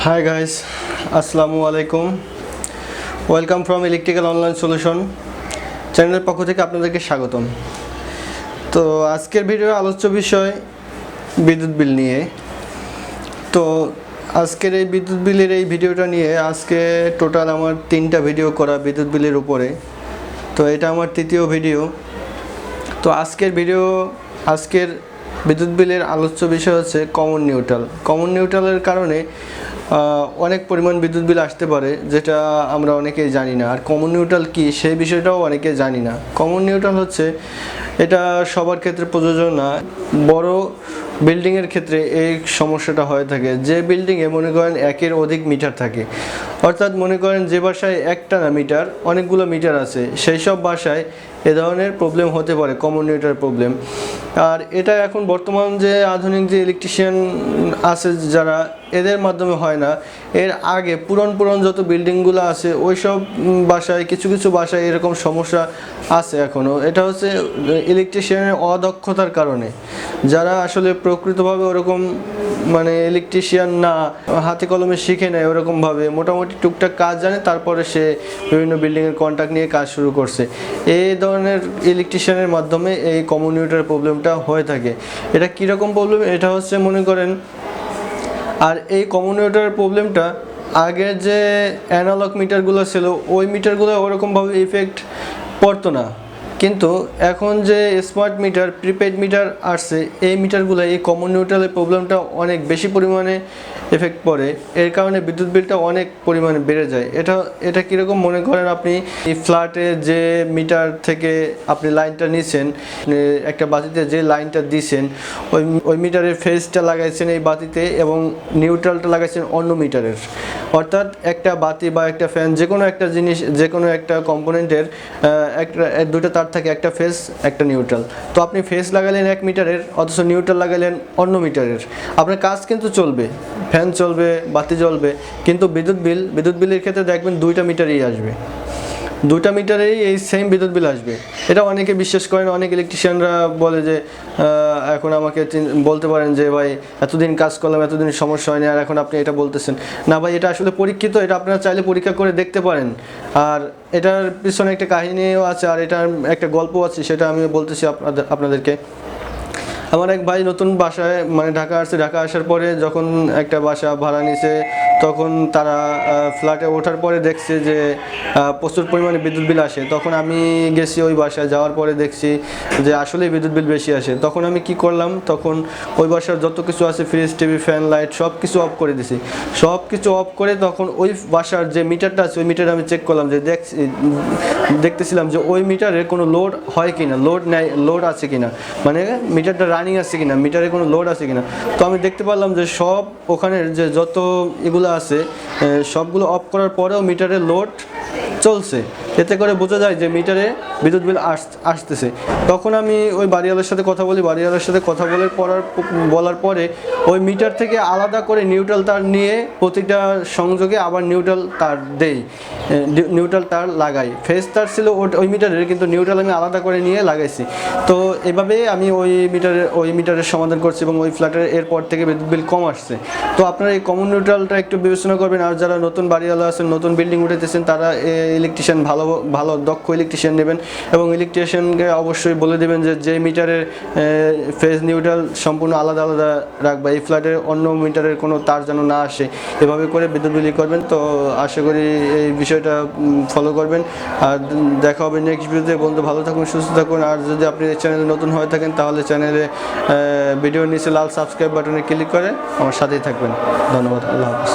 Hi guys, আসসালামু আলাইকুম। Welcome from electrical online solution চ্যানেলের পক্ষ থেকে আপনাদেরকে স্বাগতম। তো আজকের ভিডিও আলোচ্য বিষয় বিদ্যুৎ বিল নিয়ে। তো আজকের এই বিদ্যুৎ বিলের এই ভিডিওটা নিয়ে আজকে টোটাল আমার 3টা ভিডিও করা বিদ্যুৎ বিলের উপরে। তো এটা আমার তৃতীয় ভিডিও। তো আজকের বিদ্যুৎ বিলের আলোচ্য বিষয় হচ্ছে কমন নিউট্রাল। কমন নিউট্রালের কারণে অনেক পরিমাণ বিদ্যুৎ বিল আসতে পারে, যেটা আমরা অনেকেই জানি না। আর কমন নিউট্রাল কি সেই বিষয়টাও অনেকে জানি না। কমন নিউট্রাল হচ্ছে, এটা সবার ক্ষেত্রে প্রযোজ্য না। বড় বিল্ডিংয়ের ক্ষেত্রে এই সমস্যাটা হয়ে থাকে, যে বিল্ডিংয়ে মনে করেন একের অধিক মিটার থাকে। অর্থাৎ মনে করেন যে বাসায় একটা না মিটার, অনেকগুলো মিটার আছে, সেই সব বাসায় এ ধরনের প্রবলেম হতে পারে, কমন নিউট্রাল প্রবলেম। আর এটা এখন বর্তমান যে আধুনিক যে ইলেকট্রিশিয়ান আছে যারা, এদের মাধ্যমে হয় না। এর আগে পুরন যত বিল্ডিংগুলো আছে ওই সব বাসায় কিছু বাসায় এরকম সমস্যা আছে এখনও। এটা হচ্ছে ইলেকট্রিশিয়ানের অদক্ষতার কারণে। যারা আসলে প্রকৃতভাবে ওরকম মানে ইলেকট্রিশিয়ান না, হাতে কলমে শিখে নেয় ওরকমভাবে, মোটামুটি টুকটাক কাজ জানে, তারপরে সে বিভিন্ন বিল্ডিংয়ের কন্ট্রাক্ট নিয়ে কাজ শুরু করছে। এই ধরনের ইলেকট্রিশিয়ানের মাধ্যমে এই কমন নিউট্রাল প্রবলেমটা হয়ে থাকে। এটা কীরকম প্রবলেম? এটা হচ্ছে মনে করেন, আর এই কমন নিউট্রাল প্রবলেমটা আগের যে অ্যানালগ মিটারগুলো ছিল ওই মিটারগুলো ওরকমভাবে ইফেক্ট পড়তো না, কিন্তু এখন যে স্মার্ট মিটার, প্রিপেড মিটার আসছে, এই মিটারগুলো এই কমন নিউট্রালের প্রবলেমটা অনেক বেশি পরিমাণে এফেক্ট পড়ে। এর কারণে বিদ্যুৎ বিলটা অনেক পরিমাণে বেড়ে যায়। এটা কীরকম? মনে করেন আপনি এই ফ্ল্যাটে যে মিটার থেকে আপনি লাইনটা নিছেন, একটা বাতিতে যে লাইনটা দিছেন, ওই মিটারের ফেজটা লাগাইছেন এই বাতিতে এবং নিউট্রালটা লাগাইছেন অন্য মিটারের। অর্থাৎ একটা বাতি বা একটা ফ্যান, যে কোনো একটা জিনিস, যে কোনো একটা কম্পোনেন্টের দুটো তার থাকে, একটা ফেজ একটা নিউট্রাল। তো আপনি ফেজ লাগালেন এক মিটারের, অথচ নিউট্রাল লাগালেন অন্য মিটারের। আপনার কাজ কিন্তু চলবে, ফ্যান চলবে, বাতি জ্বলবে, কিন্তু বিদ্যুৎ বিলের ক্ষেত্রে দেখবেন দুইটা মিটারেই আসবে, দুইটা মিটারেই এই সেম বিদ্যুৎ বিল আসবে। এটা অনেকে বিশ্বাস করেন। অনেক ইলেকট্রিশিয়ানরা বলে যে এখন আমাকে বলতে পারেন যে ভাই এতদিন কাজ করলাম, এতদিন সমস্যা হয়নি, আর এখন আপনি এটা বলতেছেন। না ভাই, এটা আসলে পরীক্ষিত, এটা আপনারা চাইলে পরীক্ষা করে দেখতে পারেন। আর এটার পিছনে একটা কাহিনীও আছে, আর এটার একটা গল্প আছে, সেটা আমি বলতেছি আপনাদেরকে। আমার এক ভাই নতুন বাসায় মানে ঢাকা আসছে। ঢাকা আসার পরে যখন একটা বাসা ভাড়া নিছে, তখন তারা ফ্ল্যাটে ওঠার পরে দেখছে যে প্রচুর পরিমাণে বিদ্যুৎ বিল আসে। তখন আমি গেছি ওই বাসায়, যাওয়ার পরে দেখছি যে আসলেই বিদ্যুৎ বিল বেশি আসে। তখন আমি কি করলাম, তখন ওই বাসার যত কিছু আছে, ফ্রিজ, টিভি, ফ্যান, লাইট সব কিছু অফ করে দিছি। সব কিছু অফ করে তখন ওই বাসার যে মিটারটা আছে, ওই মিটারে আমি চেক করলাম, যে দেখতেছিলাম যে ওই মিটারে কোনো লোড হয় কিনা, লোড আছে কিনা, মানে মিটারটা রানিং আছে কিনা, মিটারে কোনো লোড আছে কিনা। তো আমি দেখতে পারলাম যে সব ওখানের যে যত এগুলো আছে সবগুলো অফ করার পরেও মিটারে লোড চলছে। এতে করে বোঝা যায় যে মিটারে বিদ্যুৎ বিল আসতেছে। তখন আমি ওই বাড়িওয়ালার সাথে কথা বলি। বাড়িওয়ালার সাথে কথা বলার পরে ওই মিটার থেকে আলাদা করে নিউট্রাল তার নিয়ে প্রতিটা সংযোগে আবার নিউট্রাল তার লাগাই। ফেজ তার ছিল ওই মিটারের, কিন্তু নিউট্রাল আমি আলাদা করে নিয়ে লাগাইছি। তো এভাবে আমি ওই মিটারের সমাধান করছি, এবং ওই ফ্ল্যাটের এরপর থেকে বিদ্যুৎ বিল কম আসছে। তো আপনারা এই কমন নিউট্রালটা একটু বিবেচনা করবেন। আর যারা নতুন বাড়িওয়ালা আছেন, নতুন বিল্ডিং উঠেতেছেন, তারা ইলেকট্রিশিয়ান ভালো দক্ষ ইলেকট্রিশিয়ান নেবেন, এবং ইলেকট্রিশিয়ানকে অবশ্যই বলে দেবেন যে মিটারের ফেজ নিউট্রাল সম্পূর্ণ আলাদা রাখবা, এই ফ্ল্যাটের অন্য মিটারের কোনো তার যেন না আসে। এভাবে করে বিদ্যুৎ বিল করবেন। তো আশা করি এই বিষয়টা ফলো করবেন। আর দেখা হবে নেক্সট ভিডিওতে। বন্ধু ভালো থাকুন, সুস্থ থাকুন। আর যদি আপনি এই চ্যানেলে নতুন হয়ে থাকেন, তাহলে চ্যানেলে ভিডিওর নিচে লাল সাবস্ক্রাইব বাটনে ক্লিক করে আমার সাথেই থাকবেন। ধন্যবাদ। আল্লাহ হাফেজ।